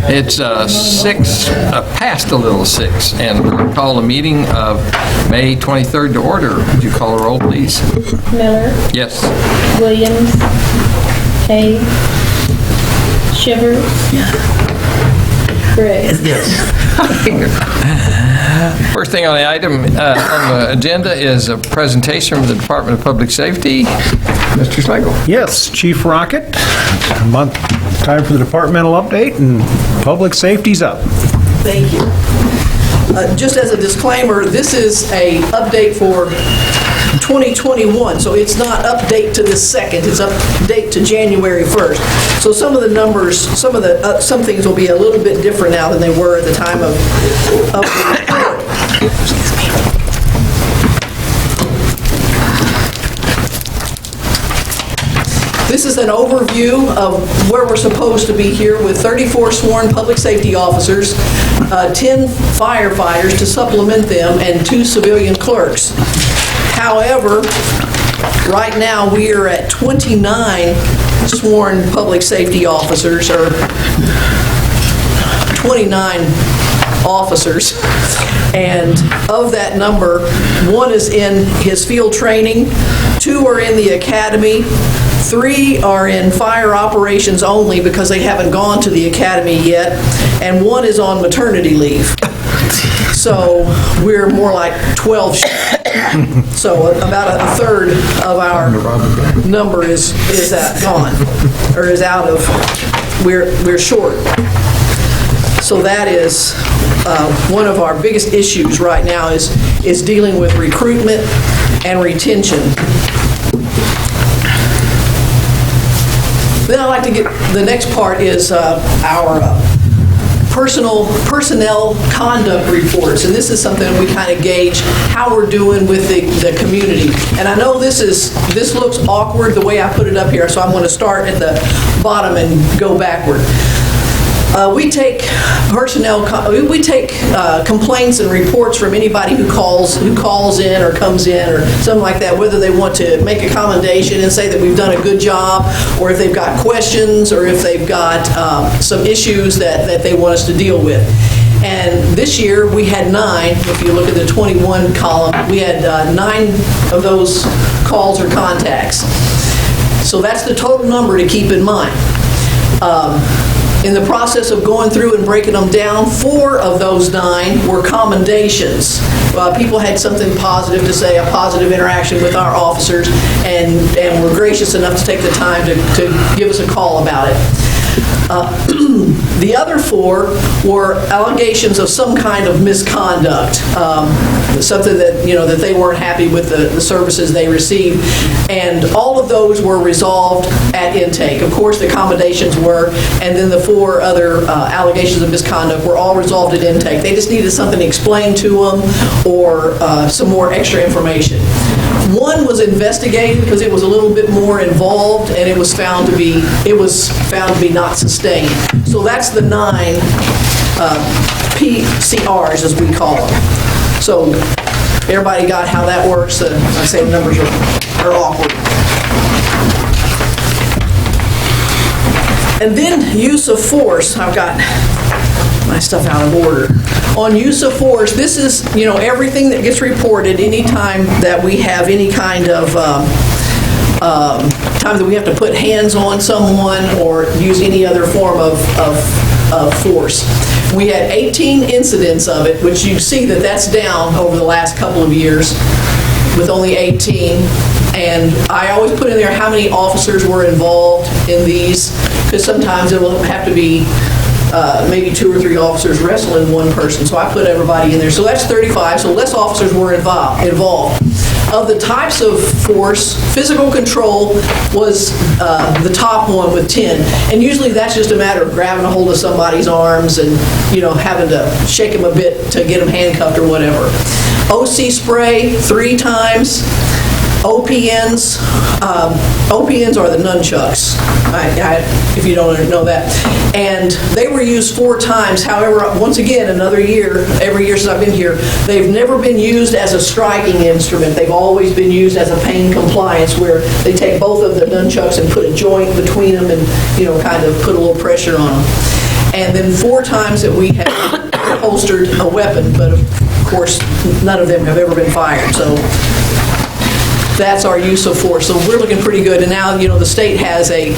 It's past a little 6, and we'll call a meeting of May 23rd to order. Would you call a roll, please? Miller, Yes. Williams, Hay, Shivers, Gray. First thing on the item on the agenda is a presentation from the Department of Public Safety. Mr. Schlegel. Yes, Chief Rocket. Time for the departmental update, and public safety's up. Thank you. Just as a disclaimer, this is a update for 2021, so it's not update to the 2nd, it's update to January 1st. So some of the numbers, some things will be a little bit different now than they were at the time of the report. This is an overview of where we're supposed to be here with 34 sworn public safety officers, 10 firefighters to supplement them, and 2 civilian clerks. However, right now we are at 29 sworn public safety officers, or 29 officers, and of that number, 1 is in his field training, 2 are in the academy, 3 are in fire operations only because they haven't gone to the academy yet, and 1 is on maternity leave. So we're more like 12. So about a third of our number is gone, or is out of, we're short. So that is one of our biggest issues right now is dealing with recruitment and retention. Then I'd like to get, the next part is our personnel conduct reports, and this is something we kind of gauge how we're doing with the community. And I know this looks awkward the way I put it up here, so I'm going to start at the bottom and go backward. We take complaints and reports from anybody who calls in or comes in or something like that, whether they want to make a commendation and say that we've done a good job, or if they've got questions, or if they've got some issues that they want us to deal with. And this year we had 9. If you look at the 21 column, we had 9 of those calls or contacts. So that's the total number to keep in mind. In the process of going through and breaking them down, 4 of those 9 were commendations. People had something positive to say, a positive interaction with our officers, and were gracious enough to take the time to give us a call about it. The other 4 were allegations of some kind of misconduct, something that they weren't happy with the services they received, and all of those were resolved at intake. Of course, the commendations were, and then the 4 other allegations of misconduct were all resolved at intake. They just needed something explained to them, or some more extra information. 1 was investigated because it was a little bit more involved, and it was found to be not sustained. So that's the 9 PCRs, as we call them. So everybody got how that works. I say the numbers are awkward. And then use of force. I've got my stuff out of order. On use of force, this is, everything that gets reported anytime that we have any kind of time that we have to put hands on someone or use any other form of force. We had 18 incidents of it, which you see that's down over the last couple of years with only 18. And I always put in there how many officers were involved in these, because sometimes it will have to be maybe 2 or 3 officers wrestling one person. So I put everybody in there. So that's 35, so less officers were involved. Of the types of force, physical control was the top one with 10. And usually that's just a matter of grabbing a hold of somebody's arms and, having to shake them a bit to get them handcuffed or whatever. OC spray 3 times. OPNs are the nunchucks, if you don't know that. And they were used 4 times. However, once again, every year since I've been here, they've never been used as a striking instrument. They've always been used as a pain compliance, where they take both of the nunchucks and put a joint between them and, kind of put a little pressure on them. and then 4 times that we have holstered a weapon, but of course, none of them have ever been fired. So that's our use of force. So we're looking pretty good. And now, the state has a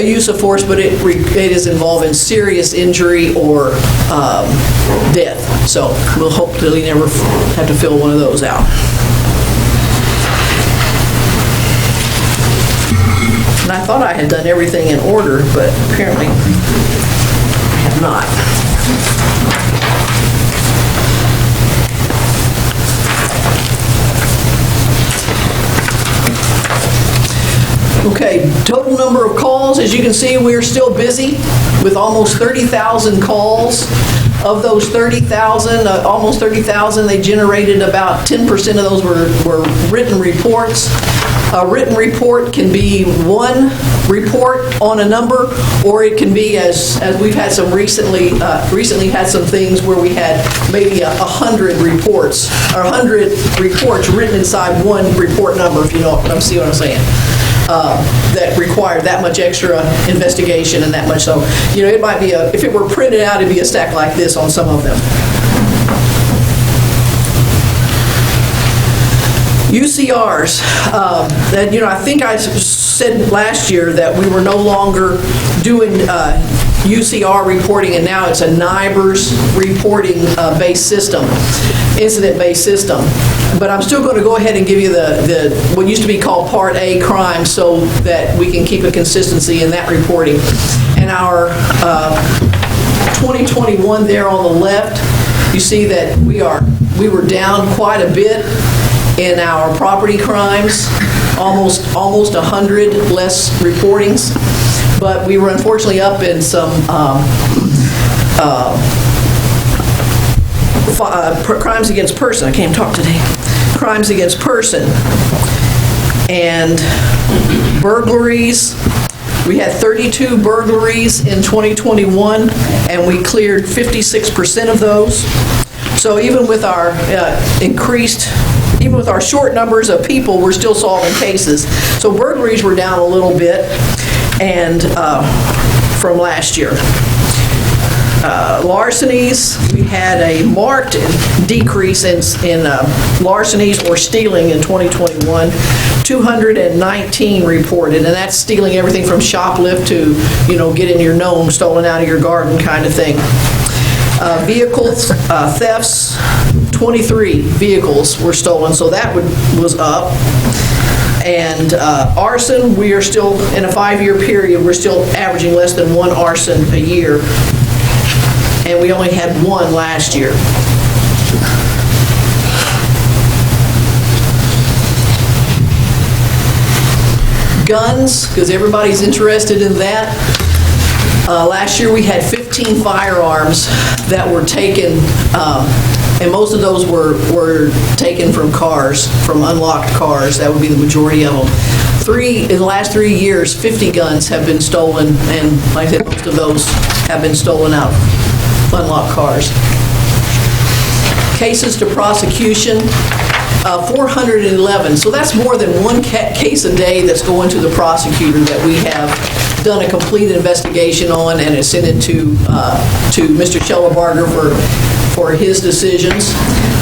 use of force, but it is involving serious injury or death. So we'll hopefully never have to fill one of those out. And I thought I had done everything in order, but apparently I have not. Okay, total number of calls, as you can see, we're still busy with almost 30,000 calls. Of those 30,000, almost 30,000, they generated about 10% of those were written reports. A written report can be one report on a number, or it can be, as we've had some recently had some things where we had maybe 100 reports, or 100 reports written inside one report number, if you know what I'm saying. That required that much extra investigation and that much. So, it might be if it were printed out, it'd be a stack like this on some of them. UCRs, I think I said last year that we were no longer doing UCR reporting, and now it's a NIBRS reporting based system, incident-based system. But I'm still going to go ahead and give you the what used to be called Part A crime, so that we can keep a consistency in that reporting. And our 2021 there on the left, you see that we were down quite a bit in our property crimes, almost 100 less reportings. But we were unfortunately up in some crimes against person. I can't talk today. Crimes against person and burglaries. We had 32 burglaries in 2021, and we cleared 56% of those. So even with our even with our short numbers of people, we're still solving cases. So burglaries were down a little bit, and from last year. Larcenies, we had a marked decrease in larcenies or stealing in 2021. 219 reported, and that's stealing everything from shoplift to, getting your gnome stolen out of your garden kind of thing. Vehicles, thefts, 23 vehicles were stolen, so that was up. And arson, we are still, in a 5-year period, we're still averaging less than 1 arson a year. And we only had 1 last year. Guns, because everybody's interested in that. Last year we had 15 firearms that were taken, and most of those were taken from cars, from unlocked cars. That would be the majority of them. In the last 3 years, 50 guns have been stolen, and like I said, most of those have been stolen out of unlocked cars. Cases to prosecution, 411. So that's more than 1 case a day that's going to the prosecutor that we have done a complete investigation on, and it's sent it to Mr. Schellebarger for his decisions.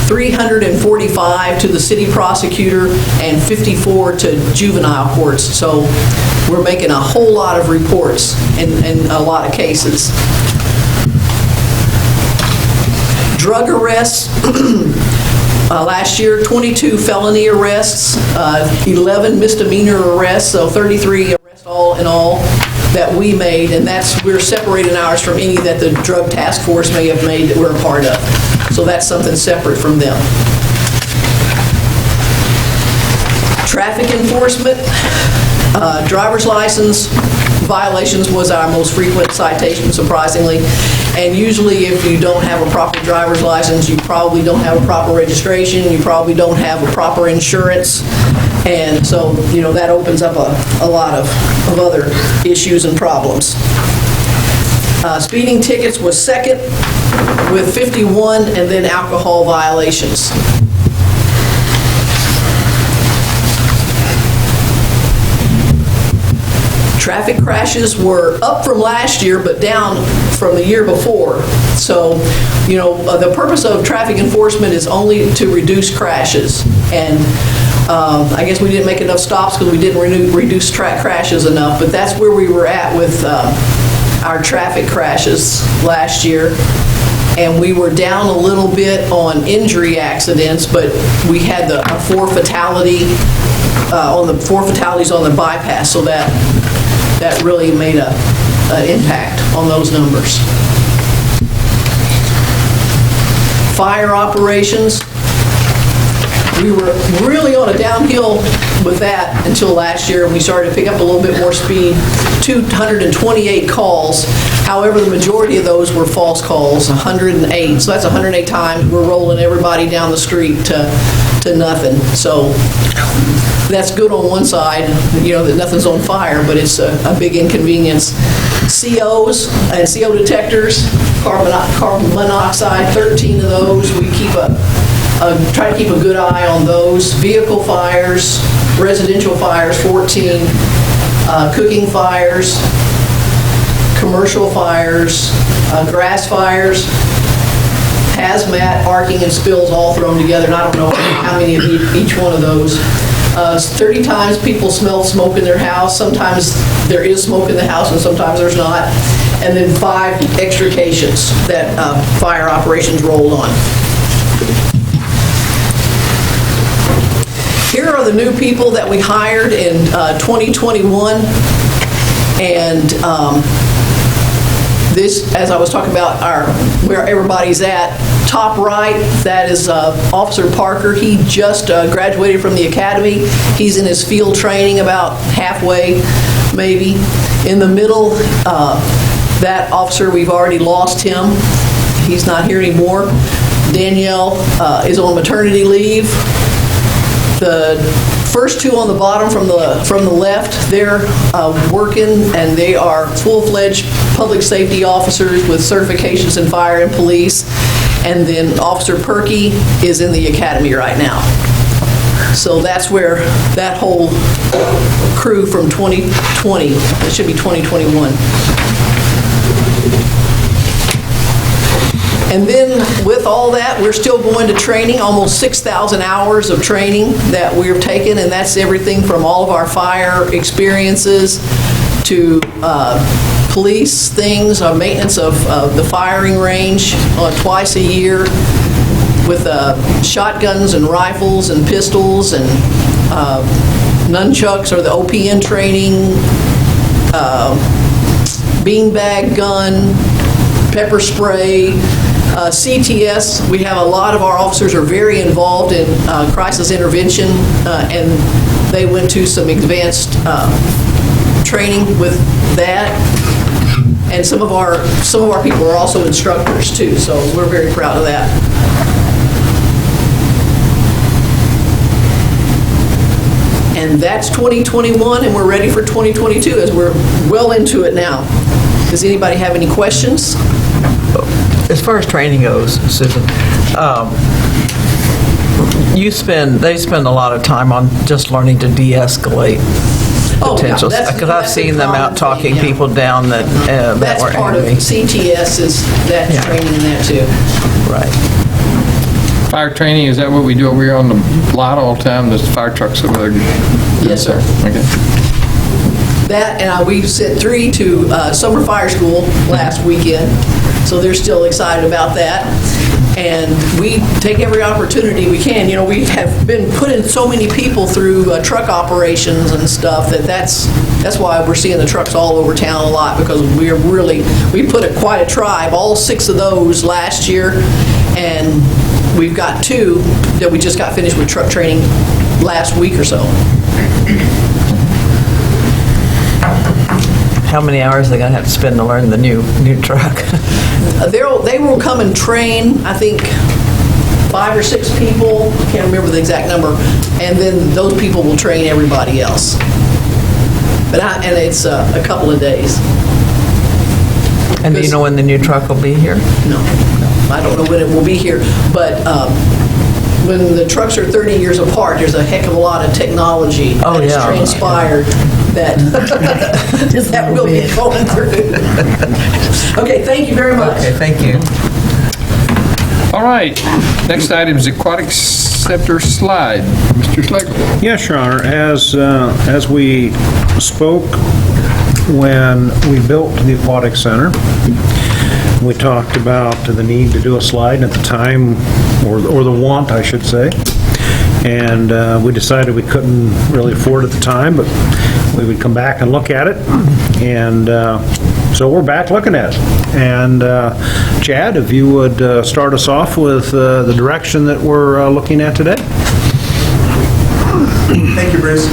345 to the city prosecutor and 54 to juvenile courts. So we're making a whole lot of reports in a lot of cases. Drug arrests, last year 22 felony arrests, 11 misdemeanor arrests, so 33 arrests all in all that we made, and we're separating ours from any that the drug task force may have made that we're a part of. So that's something separate from them. Traffic enforcement, driver's license violations was our most frequent citation, surprisingly. And usually if you don't have a proper driver's license, you probably don't have a proper registration, you probably don't have a proper insurance. And so, that opens up a lot of other issues and problems. Speeding tickets was second with 51, and then alcohol violations. Traffic crashes were up from last year, but down from the year before. So, the purpose of traffic enforcement is only to reduce crashes. And I guess we didn't make enough stops because we didn't reduce crashes enough, but that's where we were at with our traffic crashes last year. And we were down a little bit on injury accidents, but we had the four fatalities on the bypass, so that really made an impact on those numbers. Fire operations, we were really on a downhill with that until last year, and we started to pick up a little bit more speed. 228 calls. However, the majority of those were false calls, 108. So that's 108 times we're rolling everybody down the street to nothing. So that's good on one side, that nothing's on fire, but it's a big inconvenience. COs and CO detectors, carbon monoxide, 13 of those. We try to keep a good eye on those. Vehicle fires, residential fires, 14. Cooking fires, commercial fires, grass fires, hazmat, arcing, and spills all thrown together, and I don't know how many of each one of those. 30 times people smell smoke in their house. Sometimes there is smoke in the house and sometimes there's not. And then 5 extrications that fire operations rolled on. Here are the new people that we hired in 2021. And this, as I was talking about, where everybody's at, top right, that is Officer Parker. He just graduated from the academy. He's in his field training, about halfway, maybe. In the middle, that officer, we've already lost him. He's not here anymore. Danielle is on maternity leave. The first two on the bottom from the left, they're working, and they are full-fledged public safety officers with certifications in fire and police. And then Officer Perky is in the academy right now. So that's where that whole crew from 2020, it should be 2021. And then with all that, we're still going to training, almost 6,000 hours of training that we've taken, and that's everything from all of our fire experiences to police things, maintenance of the firing range twice a year with shotguns and rifles and pistols and nunchucks or the OPN training, beanbag gun, pepper spray, CTS. We have a lot of our officers are very involved in crisis intervention, and they went to some advanced training with that. And some of our people are also instructors too, so we're very proud of that. And that's 2021, and we're ready for 2022 as we're well into it now. Does anybody have any questions? As far as training goes, Susan, they spend a lot of time on just learning to de-escalate potentials. Because I've seen them out talking people down that That's were part enemy. of CTS is that training and that too. Right. Fire training, is that what we do? We're on the lot all the time, there's fire trucks over there? Yes, sir. Okay. That, and we sent 3 to summer fire school last weekend, so they're still excited about that. And we take every opportunity we can. We have been putting so many people through truck operations and stuff that's why we're seeing the trucks all over town a lot, because we put quite a tribe, all 6 of those last year, and we've got 2 that we just got finished with truck training last week or so. How many hours are they going to have to spend to learn the new truck? They will come and train, I think, 5 or 6 people, can't remember the exact number, and then those people will train everybody else. And it's a couple of days. And do you know when the new truck will be here? No, I don't know when it will be here, but when the trucks are 30 years apart, there's a heck of a lot of technology Oh, that has yeah. transpired that that will be going through. Okay, thank you very much. Okay, thank you. All right, next item is aquatic scepter slide. Mr. Schlegel. Yes, Your Honor, as we spoke when we built the aquatic center, we talked about the need to do a slide at the time, or the want, I should say, and we decided we couldn't really afford it at the time, but we would come back and look at it, and so we're back looking at it. And Chad, if you would start us off with the direction that we're looking at today? Thank you, Bruce.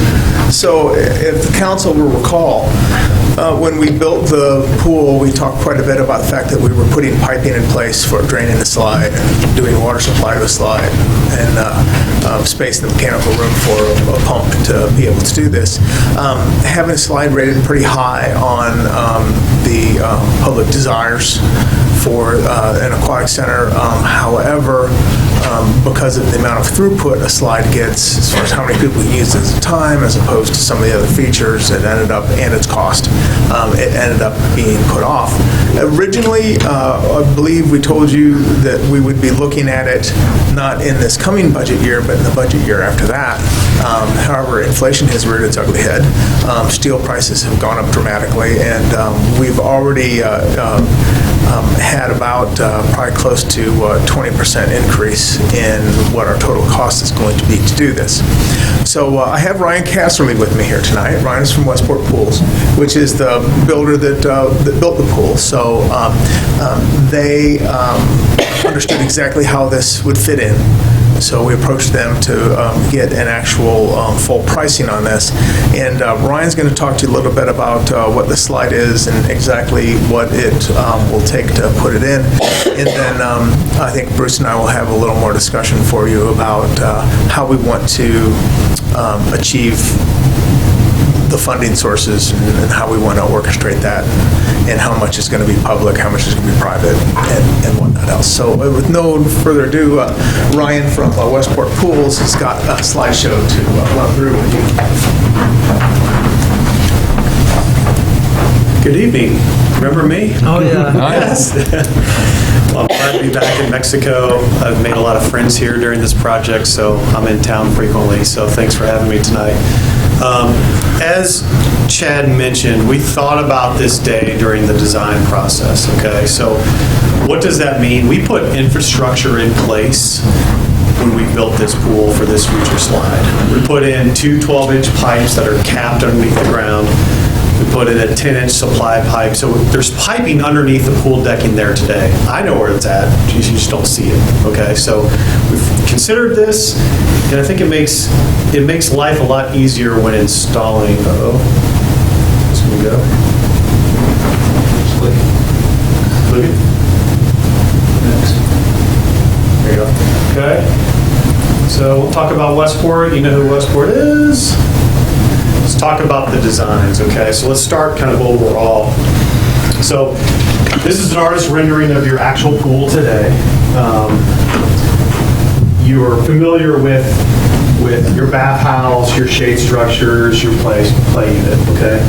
So if the council will recall, when we built the pool, we talked quite a bit about the fact that we were putting piping in place for draining the slide and doing water supply to the slide and space in the mechanical room for a pump to be able to do this. Having a slide rated pretty high on the public desires for an aquatic center. However, because of the amount of throughput a slide gets, as far as how many people use it at a time, as opposed to some of the other features, and its cost, it ended up being put off. Originally, I believe we told you that we would be looking at it not in this coming budget year, but in the budget year after that. However, inflation has reared its ugly head. Steel prices have gone up dramatically, and we've already had about probably close to 20% increase in what our total cost is going to be to do this. So I have Ryan Casserly with me here tonight. Ryan is from Westport Pools, which is the builder that built the pool. So they understood exactly how this would fit in. So we approached them to get an actual full pricing on this. And Ryan's going to talk to you a little bit about what the slide is and exactly what it will take to put it in. And then I think Bruce and I will have a little more discussion for you about how we want to achieve the funding sources and how we want to orchestrate that, and how much is going to be public, how much is going to be private, and whatnot else. So with no further ado, Ryan from Westport Pools has got a slideshow to run through with you. Good evening. Remember me? Oh, yeah. Yes. Well, I'm glad to be back in Mexico. I've made a lot of friends here during this project, so I'm in town frequently, so thanks for having me tonight. As Chad mentioned, we thought about this day during the design process, okay? So what does that mean? We put infrastructure in place when we built this pool for this future slide. We put in two 12-inch pipes that are capped underneath the ground. We put in a 10-inch supply pipe. So there's piping underneath the pool decking there today. I know where it's at, you just don't see it, okay? So we've considered this, and I think it makes life a lot easier when installing. Uh-oh. This one we go. Look it. Next. There you go. Okay. So we'll talk about Westport. You know who Westport is. Let's talk about the designs, okay? So let's start kind of overall. So this is an artist rendering of your actual pool today. You're familiar with your bathhouse, your shade structures, your play unit, okay?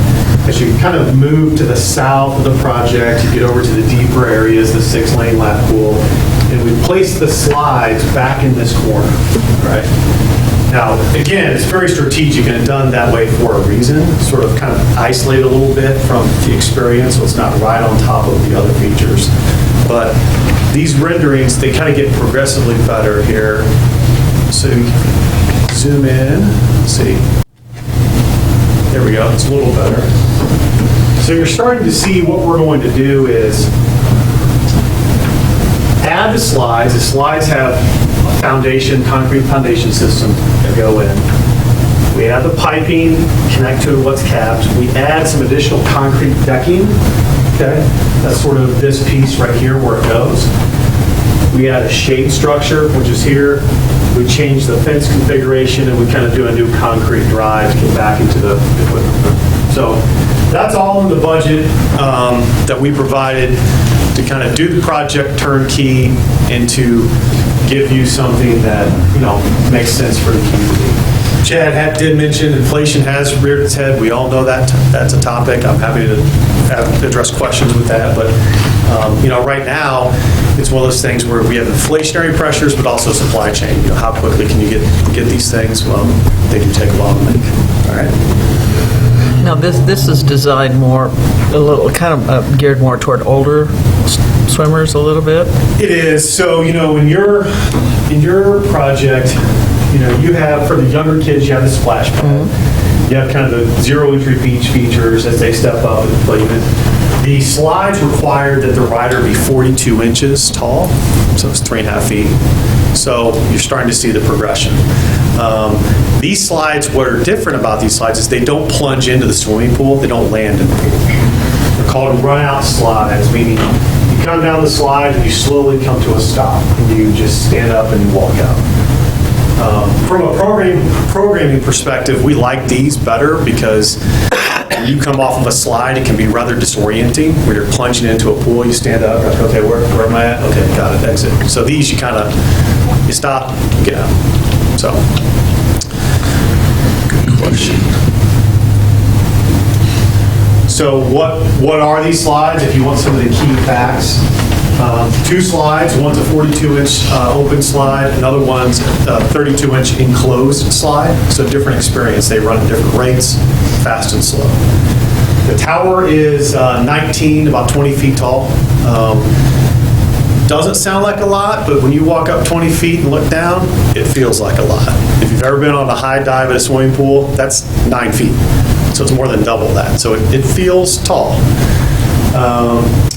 As you kind of move to the south of the project, you get over to the deeper areas, the 6-lane lap pool, and we place the slides back in this corner, right? Now, again, it's very strategic and done that way for a reason, sort of kind of isolate a little bit from the experience so it's not right on top of the other features. But these renderings, they kind of get progressively better here. So you can zoom in, see. There we go, it's a little better. So you're starting to see what we're going to do is add the slides. The slides have a foundation, concrete foundation system that go in. We add the piping, connect to what's capped. We add some additional concrete decking, okay? That's sort of this piece right here where it goes. We add a shade structure, which is here. We change the fence configuration, and we kind of do a new concrete drive to get back into the equipment. So that's all in the budget that we provided to kind of do the project turnkey and to give you something that, makes sense for the community. Chad did mention inflation has reared its head. We all know that that's a topic. I'm happy to address questions with that. But, right now, it's one of those things where we have inflationary pressures, but also supply chain. How quickly can you get these things? Well, they do take a while to make. All right. Now, this is designed kind of geared more toward older swimmers a little bit? It is. So, in your project, you have, for the younger kids, you have the splash pad. You have kind of the zero entry beach features as they step up and play with it. The slides require that the rider be 42 inches tall, so it's 3.5 feet. So you're starting to see the progression. These slides, what are different about these slides is they don't plunge into the swimming pool, they don't land in the pool. They're called run-out slides, meaning you come down the slide and you slowly come to a stop, and you just stand up and you walk out. From a programming perspective, we like these better because when you come off of a slide, it can be rather disorienting. When you're plunging into a pool, you stand up, like, okay, where am I at? Okay, got it, exit. So these, you stop, get out. So, good question. So what are these slides? If you want some of the key facts, 2 slides. One's a 42-inch open slide. Another one's a 32-inch enclosed slide. So different experience. They run at different rates, fast and slow. The tower is 19, about 20 feet tall. Doesn't sound like a lot, but when you walk up 20 feet and look down, it feels like a lot. If you've ever been on a high dive at a swimming pool, that's 9 feet. So it's more than double that. So it feels tall.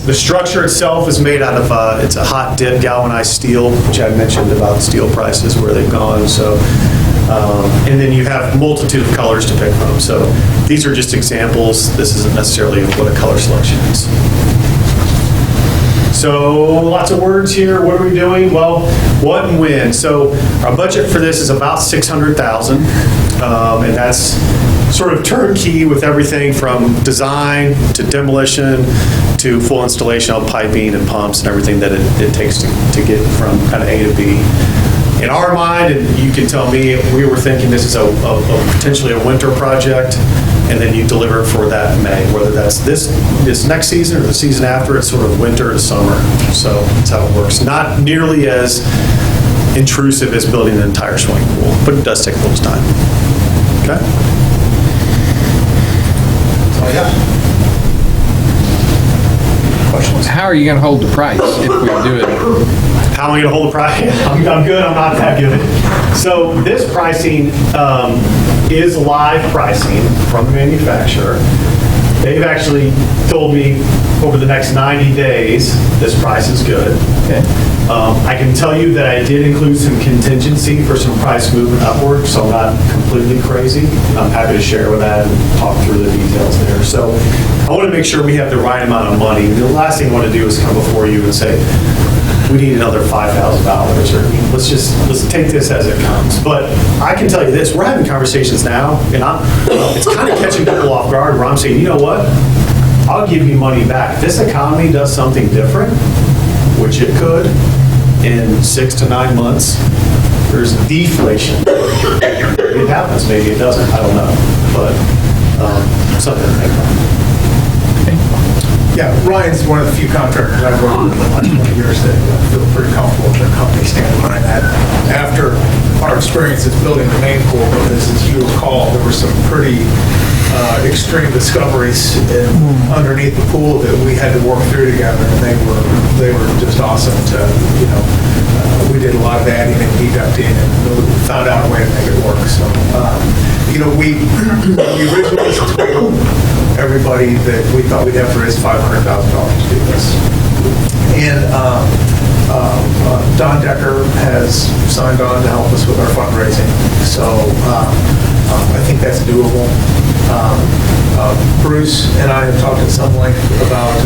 The structure itself is made out of, it's a hot dip galvanized steel, which I mentioned about steel prices, where they've gone. So, and then you have multitude of colors to pick from. So these are just examples. This isn't necessarily what a color selection is. So lots of words here. What are we doing? Well, what and when? So our budget for this is about $600,000, and that's sort of turnkey with everything from design to demolition to full installation of piping and pumps and everything that it takes to get from kind of A to B. In our mind, and you can tell me, we were thinking this is a potentially a winter project, and then you deliver for that in May, whether that's this next season or the season after. It's sort of winter to summer. So that's how it works. Not nearly as intrusive as building an entire swimming pool, but it does take a little time. Okay? Oh, yeah. Questions? How are you going to hold the price if we do it? How am I going to hold the price? I'm good. I'm not that good. So this pricing is live pricing from the manufacturer. They've actually told me over the next 90 days this price is good. Okay. I can tell you that I did include some contingency for some price movement upward, so I'm not completely crazy. I'm happy to share with that and talk through the details there. So I want to make sure we have the right amount of money. The last thing I want to do is come before you and say, we need another $5,000, or let's take this as it comes. But I can tell you this, we're having conversations now, and it's kind of catching people off guard where I'm saying, you know what, I'll give you money back. If this economy does something different, which it could, in 6 to 9 months, there's deflation. Maybe it happens, maybe it doesn't, I don't know. But something to think about. Yeah, Ryan's one of the few contractors I've worked with in the last 20 years that feel pretty comfortable with their company standing behind that. After our experiences building the main pool, because as you recall, there were some pretty extreme discoveries underneath the pool that we had to work through together, and they were just awesome to, we did a lot of adding and deducting and found out a way to make it work. So, we originally told everybody that we thought we'd have to raise $500,000 to do this. And Don Decker has signed on to help us with our fundraising. So I think that's doable. Bruce and I have talked at some length about,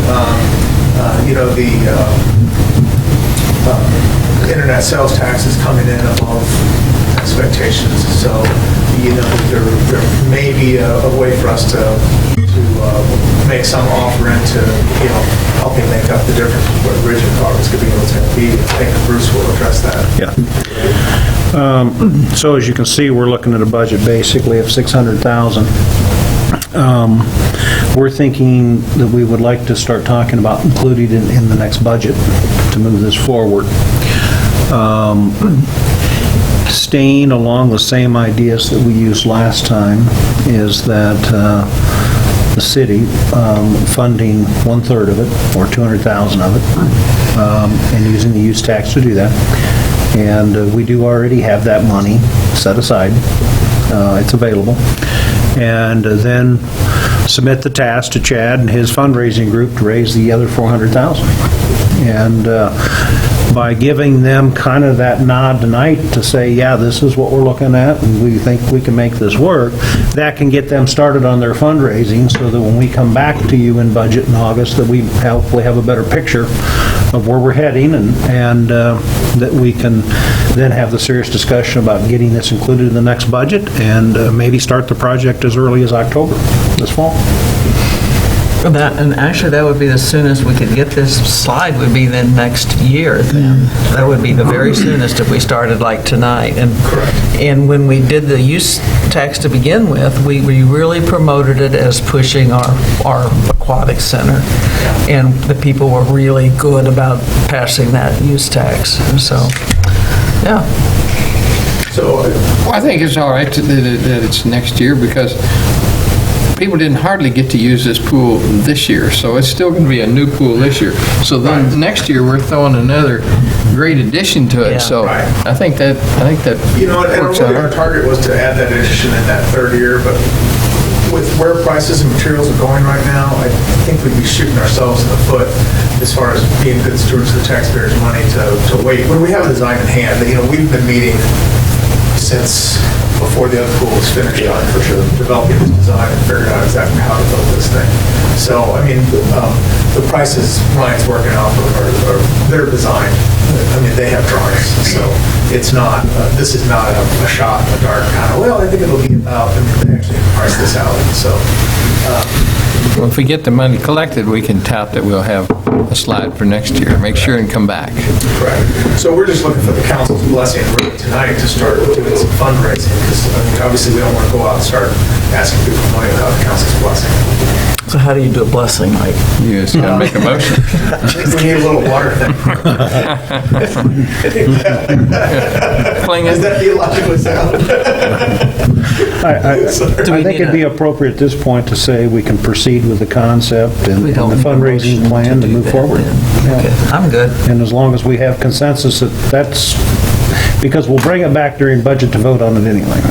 the internet sales tax is coming in above expectations. So, you know, there may be a way for us to make some offering to, you know, helping make up the difference of what Bridget thought it was going to be. I think Bruce will address that. Yeah. So as you can see, we're looking at a budget basically of 600,000. We're thinking that we would like to start talking about including it in the next budget to move this forward. Staying along the same ideas that we used last time is that the city funding 1/3 of it, or 200,000 of it, and using the use tax to do that. And we do already have that money set aside. It's available. And then submit the task to Chad and his fundraising group to raise the other 400,000. And by giving them kind of that nod tonight to say, yeah, this is what we're looking at, and we think we can make this work, that can get them started on their fundraising, so that when we come back to you in budget in August, that we hopefully have a better picture of where we're heading, and that we can then have the serious discussion about getting this included in the next budget, and maybe start the project as early as October this fall. And actually, that would be the soonest we could get this slide, would be then next year then. That would be the very soonest if we started like tonight. And when we did the use tax to begin with, we really promoted it as pushing our aquatic center. And the people were really good about passing that use tax. And so, yeah. So, Well, I think it's all right that it's next year, because people didn't hardly get to use this pool this year, so it's still going to be a new pool this year. So then next year, we're throwing another great addition to it, Yeah. so Right. I think that you know, and works really our out. target was to add that addition in that third year, but with where prices and materials are going right now, I think we'd be shooting ourselves in the foot as far as being good stewards of the taxpayers' money to wait. When we have a design in hand, you know, we've been meeting since before the other pool was finished on, for sure, developing this design and figuring out exactly how to build this thing. So, I mean, the prices Ryan's working off of are their design. I mean, they have drawings, so it's not, this is not a shot in the dark kind of, well, I think it'll be about, I mean, they actually price this out, so. Well, if we get the money collected, we can tout that we'll have a slide for next year. Make sure and come back. Correct. So we're just looking for the council's blessing really tonight to start doing some fundraising, because, I mean, obviously, we don't want to go out and start asking people for money without the council's blessing. So how do you do a blessing, Mike? You just got to make a motion. I think we need a little water thing. Fling Is it. that theologically sound? I Sorry. think it'd be appropriate at this point to say we can proceed with the concept and We the don't need a fundraising motion plan to do move that forward. then. Okay, I'm good. And as long as we have consensus that that's, because we'll bring it back during budget to vote on it anyway.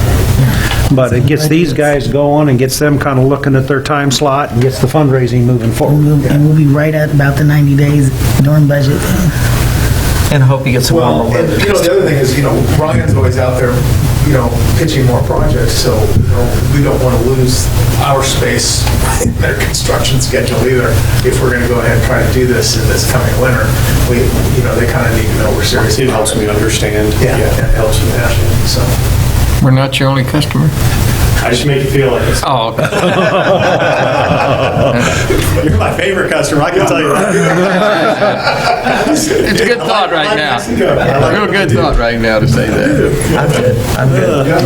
But it gets these guys going and gets them kind of looking at their time slot and gets the fundraising moving forward. And we'll be right at about the 90 days during budget. And I hope you get some Well, warmer and, weather. you know, the other thing is, you know, Ryan's always out there, you know, pitching more projects, so, you know, we don't want to lose our space in their construction schedule either. If we're going to go ahead and try to do this in this coming winter, we, you know, they kind of need to know we're serious. It helps me understand. Yeah, it helps with that, so. We're not your only customer? I just make you feel like it. Oh, okay. You're my favorite customer, I can tell you that. It's a good thought right now. Mexico. Real good thought right now to say that. I'm good. I'm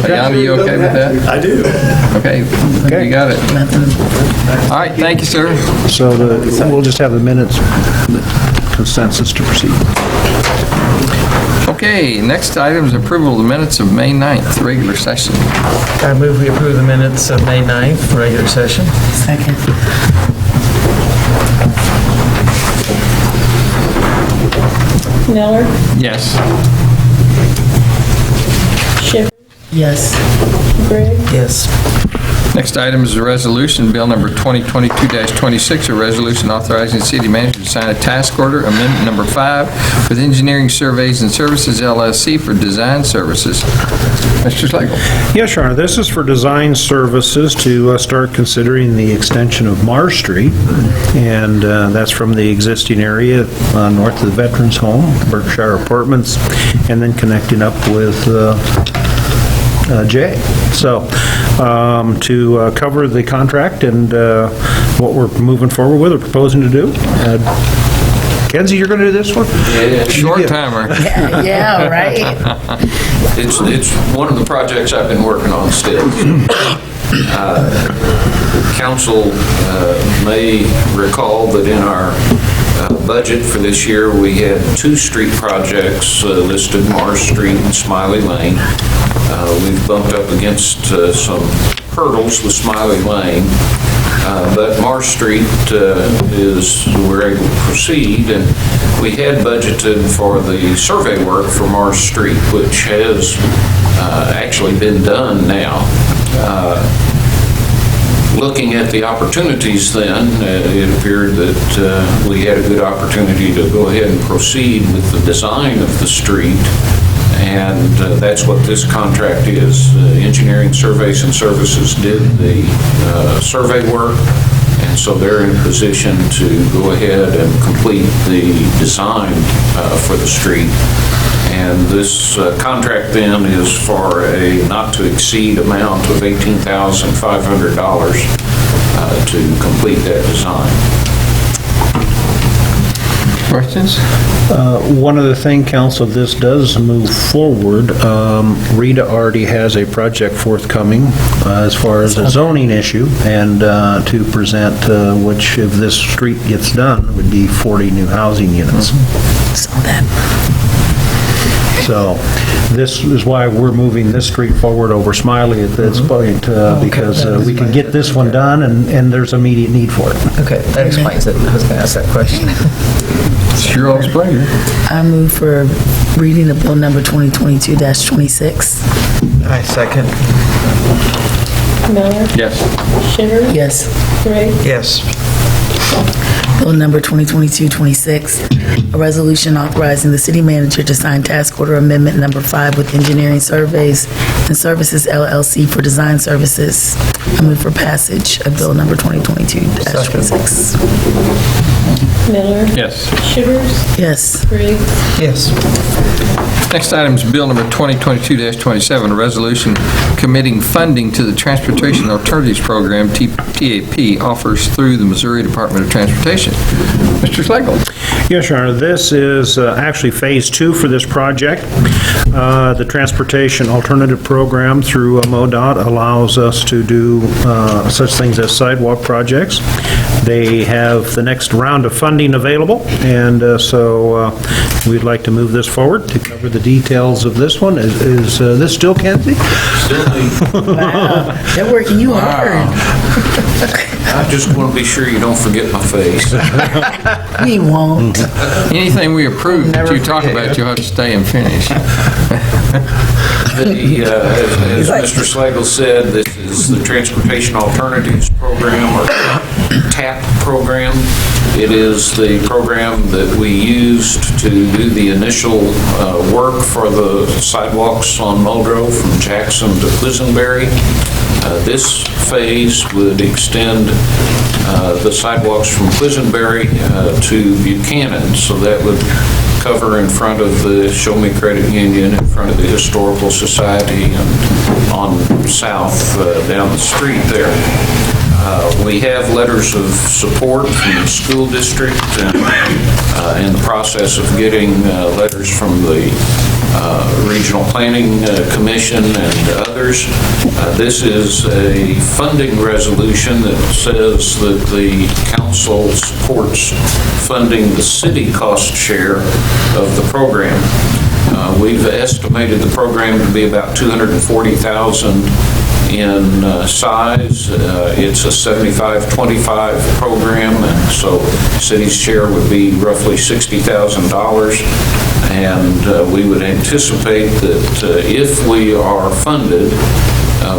good. Yanni, you okay with that? I do. Okay, you got it. All right, thank you, sir. So we'll just have the minutes, consensus to proceed. Okay, next item is approval of the minutes of May 9th, regular session. I move we approve the minutes of May 9th, regular session. Second. Miller, Yes. Shivers, Yes. Briggs, Yes. Next item is a resolution, bill number 2022-26, a resolution authorizing the city manager to sign a task order, amendment number 5, with Engineering Surveys and Services LLC for design services. Mr. Slagle. Yes, Your Honor, this is for design services to start considering the extension of Mars Street, and that's from the existing area north of the Veterans Home, Berkshire Apartments, and then connecting up with J. So, to cover the contract and what we're moving forward with or proposing to do. Kenzie, you're going to do this one? Short timer. Yeah, right. It's one of the projects I've been working on still. Council may recall that in our budget for this year, we had 2 street projects listed, Mars Street and Smiley Lane. We've bumped up against some hurdles with Smiley Lane, but Mars Street we're able to proceed, and we had budgeted for the survey work for Mars Street, which has actually been done now. Looking at the opportunities then, it appeared that we had a good opportunity to go ahead and proceed with the design of the street, and that's what this contract is. Engineering Surveys and Services did the survey work, and so they're in a position to go ahead and complete the design for the street. And this contract then is for a not-to-exceed amount of $18,500 to complete that design. Questions? One other thing, council, this does move forward. Rita already has a project forthcoming as far as a zoning issue, and to present, which if this street gets done, would be 40 new housing units. Saw that. So this is why we're moving this street forward over Smiley at this point, because we can get this one done, and there's immediate need for it. Okay, that explains it. I was going to ask that question. It's your all's pleasure. I move for reading of bill number 2022-26. I second. Miller, Yes. Shivers, Yes. Gray, Yes. Bill number 2022-26, a resolution authorizing the city manager to sign task order amendment number 5 with Engineering Surveys and Services LLC for design services. I move for passage of bill number 2022-26. Miller, Yes. Shivers, Yes. Gray, Yes. Next item is Bill number 2022-27, a resolution committing funding to the Transportation Alternatives Program, TAP, offers through the Missouri Department of Transportation. Mr. Schlegel. Yes, Your Honor, this is actually Phase 2 for this project. The Transportation Alternative Program through MoDOT allows us to do such things as sidewalk projects. They have the next round of funding available, and so we'd like to move this forward to cover the details of this one. Is this still Kenzie? Wow, they're working you hard. I just want to be sure you don't forget my face. We won't. Anything we approve that you talk about, you'll have to stay and finish. As Mr. Slagle said, this is the Transportation Alternatives Program, or TAP program. It is the program that we used to do the initial work for the sidewalks on Muldrow from Jackson to Quisenberry. This phase would extend the sidewalks from Quisenberry to Buchanan, so that would cover in front of the Show Me Credit Union, in front of the Historical Society, and on south down the street there. We have letters of support from the school district, and in the process of getting letters from the Regional Planning Commission and others. This is a funding resolution that says that the council supports funding the city cost share of the program. We've estimated the program to be about $240,000 in size. It's a 75-25 program, and so city's share would be roughly $60,000. And we would anticipate that if we are funded,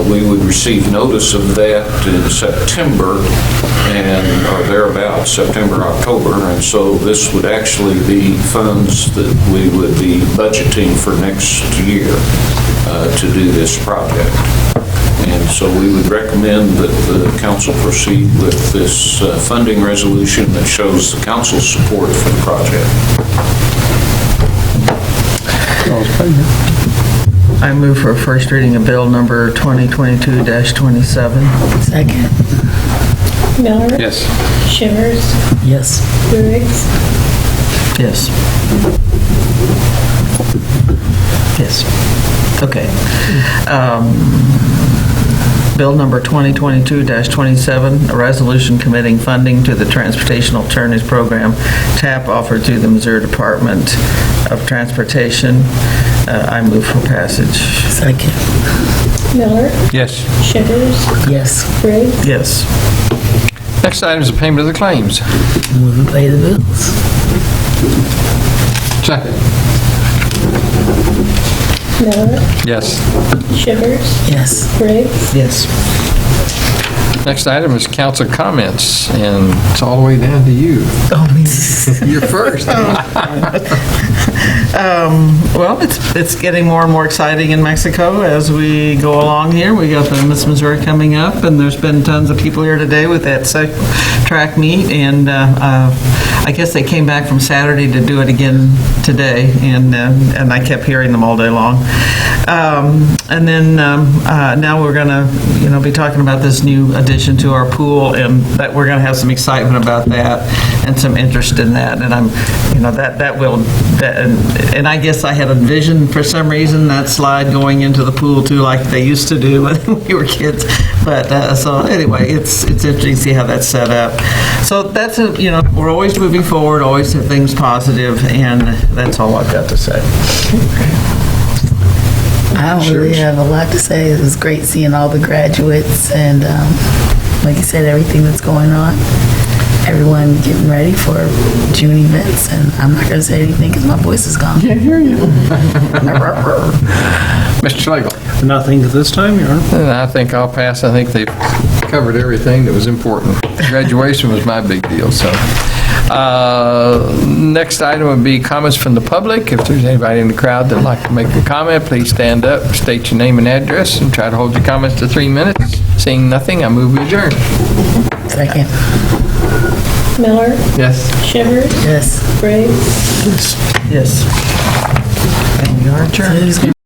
we would receive notice of that in September, or thereabouts, September, October, and so this would actually be funds that we would be budgeting for next year to do this project. And so we would recommend that the council proceed with this funding resolution that shows the council's support for the project. I move for a first reading of bill number 2022-27. Second. Miller. Yes. Shivers. Yes. Briggs. Yes. Yes. Okay. Bill number 2022-27, a resolution committing funding to the Transportation Alternatives Program, TAP, offered through the Missouri Department of Transportation. I move for passage. Second. Miller. Yes. Shivers. Yes. Briggs. Yes. Next item is the payment of the claims. Move and pay the bills. Second. Miller. Yes. Shivers. Yes. Briggs. Yes. Next item is council comments, and it's all the way down to you. Oh, me. You're first. Well, it's getting more and more exciting in Mexico as we go along here. We got the Miss Missouri coming up, and there's been tons of people here today with that track meet, and I guess they came back from Saturday to do it again today, and I kept hearing them all day long. And then now we're gonna, be talking about this new addition to our pool, and that we're gonna have some excitement about that and some interest in that. And and I guess I had envisioned for some reason that slide going into the pool too, like they used to do when we were kids. But so anyway, it's interesting to see how that's set up. So that's we're always moving forward, always have things positive, and that's all I've got to say. I don't really have a lot to say. It was great seeing all the graduates and, like you said, everything that's going on. Everyone getting ready for June events, and I'm not going to say anything because my voice is gone. Can't hear you. Mr. Schlegel. Nothing at this time, Your Honor. And I think I'll pass. I think they've covered everything that was important. Graduation was my big deal, so. Next item would be comments from the public. If there's anybody in the crowd that'd like to make a comment, please stand up, state your name and address, and try to hold your comments to 3 minutes. Seeing nothing, I move we adjourn. Second. Miller. Yes. Shivers. Yes. Briggs. Yes. And we are adjourned. So who's gonna